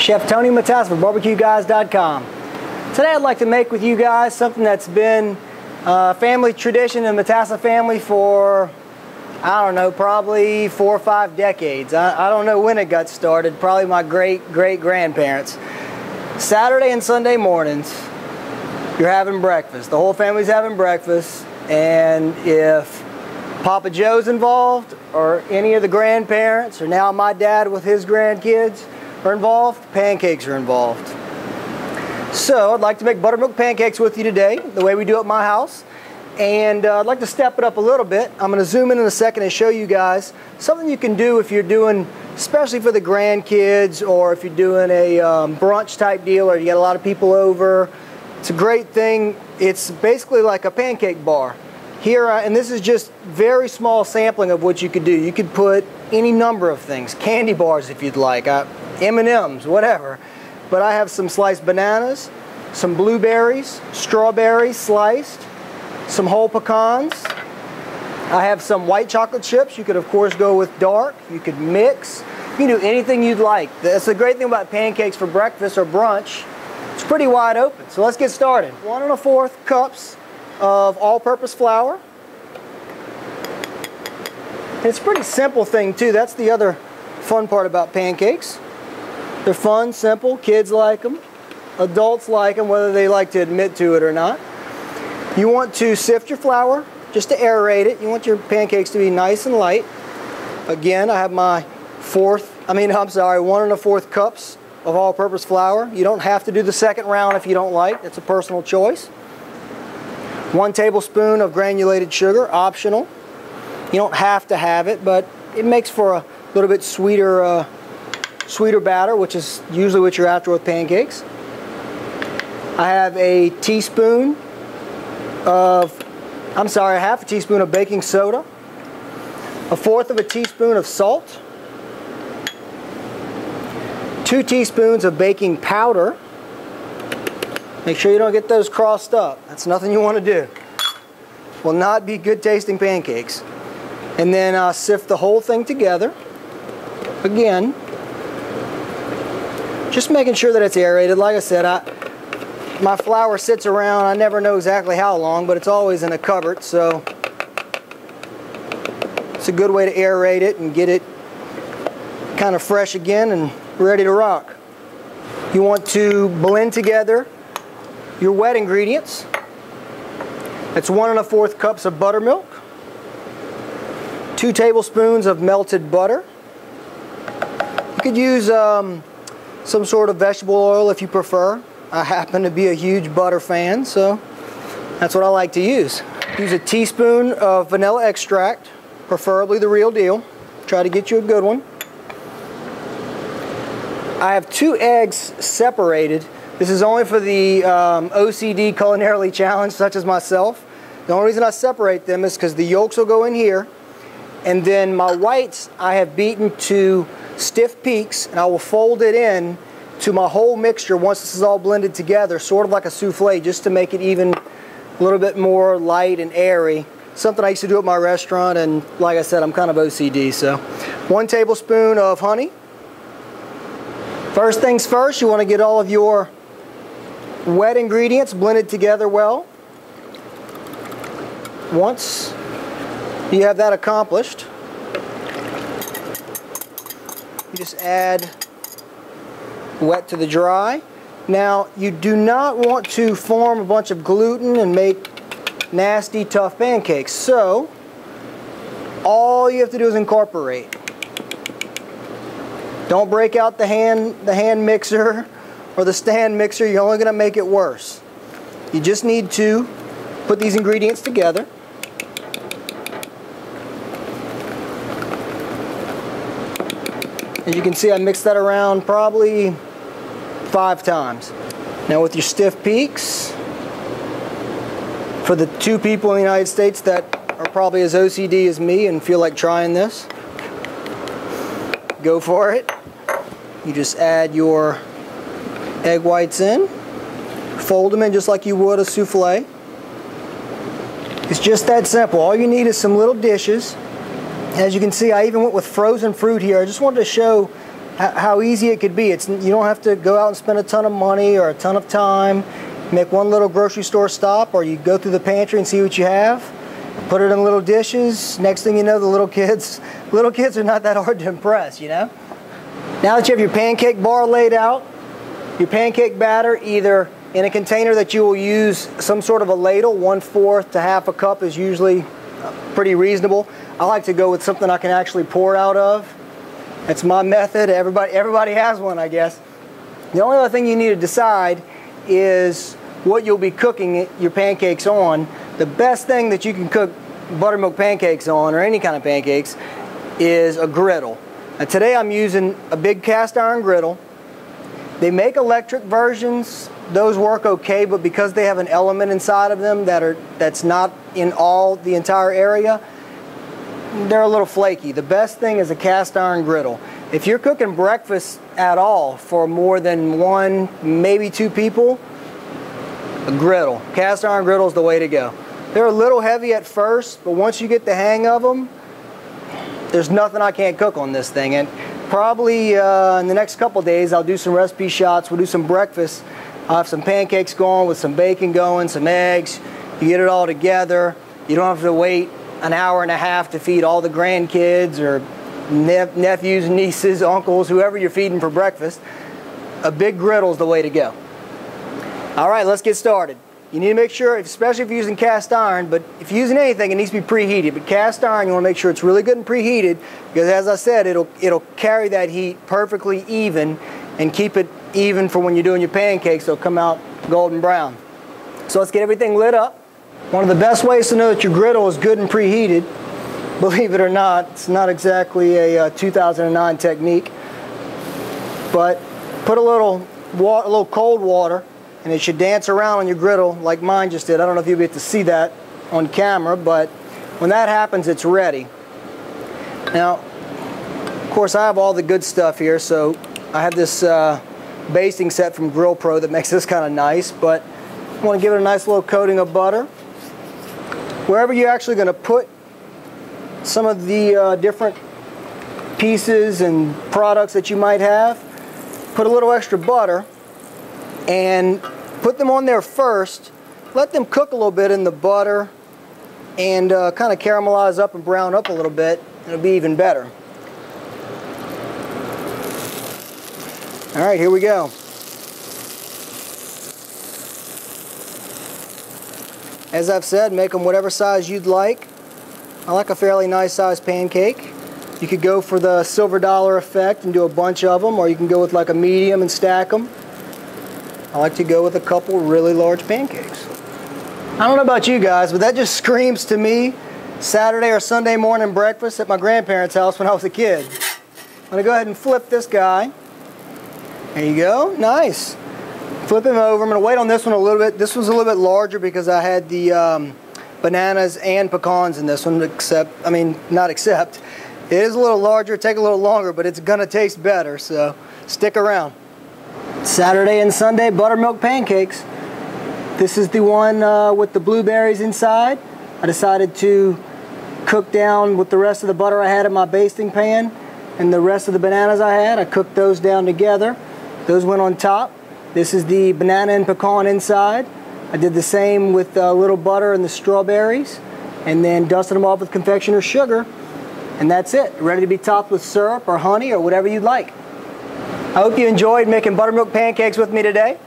Chef Tony Matassa for BBQGuys.com. Today I'd like to make with you guys something that's been a family tradition in the Matassa family for, I don't know, probably 4 or 5 decades. I don't know when it got started, probably my great-great-grandparents. Saturday and Sunday mornings, you're having breakfast. The whole family's having breakfast, and if Papa Joe's involved, or any of the grandparents, or now my dad with his grandkids are involved, pancakes are involved. So I'd like to make buttermilk pancakes with you today, the way we do at my house. And I'd like to step it up a little bit. I'm going to zoom in a second and show you guys something you can do if you're doing, especially for the grandkids, or if you're doing a brunch type deal, or you got a lot of people over. It's a great thing. It's basically like a pancake bar. Here, and this is just very small sampling of what you could do. You could put any number of things, candy bars if you'd like, M&Ms, whatever. But I have some sliced bananas, some blueberries, strawberries sliced, some whole pecans. I have some white chocolate chips. You could of course go with dark. You could mix. You can do anything you'd like. That's the great thing about pancakes for breakfast or brunch. It's pretty wide open. So let's get started. 1 1/4 cups of all-purpose flour. And it's a pretty simple thing too. That's the other fun part about pancakes. They're fun, simple, kids like them, adults like them, whether they like to admit to it or not. You want to sift your flour just to aerate it. You want your pancakes to be nice and light. Again, I have my 1 1/4 cups of all-purpose flour. You don't have to do the second round if you don't like. It's a personal choice. 1 tablespoon of granulated sugar, optional. You don't have to have it, but it makes for a little bit sweeter batter, which is usually what you're after with pancakes. I have a teaspoon of, half a teaspoon of baking soda, 1/4 of a teaspoon of salt, 2 teaspoons of baking powder. Make sure you don't get those crossed up. That's nothing you want to do. Will not be good tasting pancakes. And then sift the whole thing together. Again, just making sure that it's aerated. Like I said, my flour sits around, I never know exactly how long, but it's always in a cupboard, so it's a good way to aerate it and get it kind of fresh again and ready to rock. You want to blend together your wet ingredients. That's 1 1/4 cups of buttermilk, 2 tablespoons of melted butter. You could use some sort of vegetable oil if you prefer. I happen to be a huge butter fan, so that's what I like to use. Use a teaspoon of vanilla extract, preferably the real deal. Try to get you a good one. I have 2 eggs separated. This is only for the OCD culinarily challenged, such as myself. The only reason I separate them is because the yolks will go in here, and then my whites I have beaten to stiff peaks, and I will fold it in to my whole mixture once this is all blended together, sort of like a souffle, just to make it even a little bit more light and airy. Something I used to do at my restaurant, and like I said, I'm kind of OCD. So 1 tablespoon of honey. First things first, you want to get all of your wet ingredients blended together well. Once you have that accomplished, you just add wet to the dry. Now, you do not want to form a bunch of gluten and make nasty, tough pancakes. So, all you have to do is incorporate. Don't break out the hand mixer or the stand mixer. You're only going to make it worse. You just need to put these ingredients together. As you can see, I mixed that around probably 5 times. Now with your stiff peaks, for the 2 people in the United States that are probably as OCD as me and feel like trying this, go for it. You just add your egg whites in, fold them in just like you would a souffle. It's just that simple. All you need is some little dishes. As you can see, I even went with frozen fruit here. I just wanted to show how easy it could be. You don't have to go out and spend a ton of money or a ton of time. Make one little grocery store stop, or you go through the pantry and see what you have. Put it in little dishes. Next thing you know, the little kids are not that hard to impress, you know? Now that you have your pancake bar laid out, your pancake batter either in a container that you will use some sort of a ladle, 1/4 to half a cup is usually pretty reasonable. I like to go with something I can actually pour out of. That's my method. Everybody has one, I guess. The only other thing you need to decide is what you'll be cooking your pancakes on. The best thing that you can cook buttermilk pancakes on, or any kind of pancakes, is a griddle. Now today I'm using a big cast iron griddle. They make electric versions. Those work okay, but because they have an element inside of them that's not in the entire area, they're a little flaky. The best thing is a cast iron griddle. If you're cooking breakfast at all for more than 1, maybe 2 people, a griddle. Cast iron griddle is the way to go. They're a little heavy at first, but once you get the hang of them, there's nothing I can't cook on this thing. And probably in the next couple days, I'll do some recipe shots. We'll do some breakfast. I'll have some pancakes going with some bacon going, some eggs. You get it all together. You don't have to wait an hour and a half to feed all the grandkids or nephews, nieces, uncles, whoever you're feeding for breakfast. A big griddle is the way to go. All right, let's get started. You need to make sure, especially if you're using cast iron, but if you're using anything, it needs to be preheated. But cast iron, you want to make sure it's really good and preheated, because as I said, it'll carry that heat perfectly even and keep it even for when you're doing your pancakes. They'll come out golden brown. So let's get everything lit up. One of the best ways to know that your griddle is good and preheated, believe it or not, it's not exactly a 2009 technique, but put a little cold water, and it should dance around on your griddle like mine just did. I don't know if you'll be able to see that on camera, but when that happens, it's ready. Now, of course, I have all the good stuff here, so I have this basting set from Grill Pro that makes this kind of nice, but I want to give it a nice little coating of butter. Wherever you're actually going to put some of the different pieces and products that you might have, put a little extra butter and put them on there first. Let them cook a little bit in the butter and kind of caramelize up and brown up a little bit. It'll be even better. All right, here we go. As I've said, make them whatever size you'd like. I like a fairly nice sized pancake. You could go for the silver dollar effect and do a bunch of them, or you can go with like a medium and stack them. I like to go with a couple really large pancakes. I don't know about you guys, but that just screams to me Saturday or Sunday morning breakfast at my grandparents' house when I was a kid. I'm gonna go ahead and flip this guy. There you go, nice. Flip him over. I'm gonna wait on this one a little bit. This one's a little bit larger because I had the bananas and pecans in this one, not except. It is a little larger, take a little longer, but it's gonna taste better, so stick around. Saturday and Sunday buttermilk pancakes. This is the one with the blueberries inside. I decided to cook down with the rest of the butter I had in my basting pan and the rest of the bananas I had. I cooked those down together. Those went on top. This is the banana and pecan inside. I did the same with a little butter and the strawberries, and then dusted them off with confectioner's sugar, and that's it. Ready to be topped with syrup or honey or whatever you'd like. I hope you enjoyed making buttermilk pancakes with me today.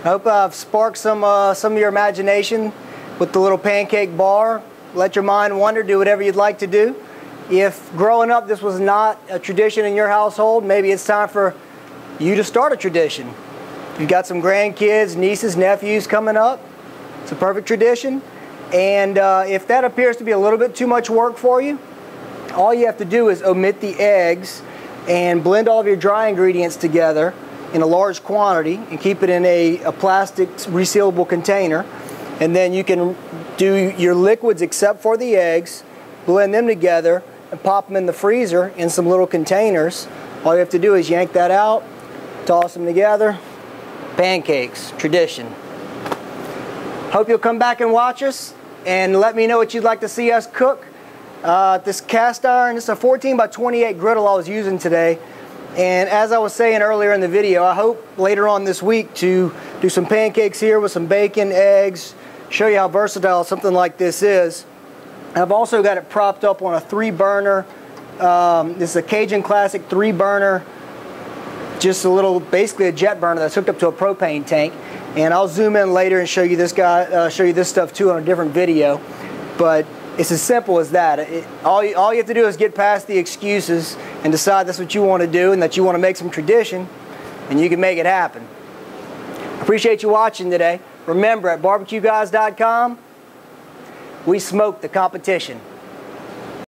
I hope I've sparked some of your imagination with the little pancake bar. Let your mind wander, do whatever you'd like to do. If growing up this was not a tradition in your household, maybe it's time for you to start a tradition. You've got some grandkids, nieces, nephews coming up. It's a perfect tradition. And if that appears to be a little bit too much work for you, all you have to do is omit the eggs and blend all of your dry ingredients together in a large quantity and keep it in a plastic resealable container. And then you can do your liquids except for the eggs, blend them together and pop them in the freezer in some little containers. All you have to do is yank that out, toss them together. Pancakes, tradition. Hope you'll come back and watch us and let me know what you'd like to see us cook. This cast iron, this is a 14 by 28 griddle I was using today. And as I was saying earlier in the video, I hope later on this week to do some pancakes here with some bacon, eggs, show you how versatile something like this is. I've also got it propped up on a 3-burner. This is a Cajun Classic 3-burner, just a little, basically a jet burner that's hooked up to a propane tank. And I'll zoom in later and show you this stuff too on a different video. But it's as simple as that. All you have to do is get past the excuses and decide that's what you want to do and that you want to make some tradition, and you can make it happen. Appreciate you watching today. Remember, at BBQGuys.com, we smoke the competition.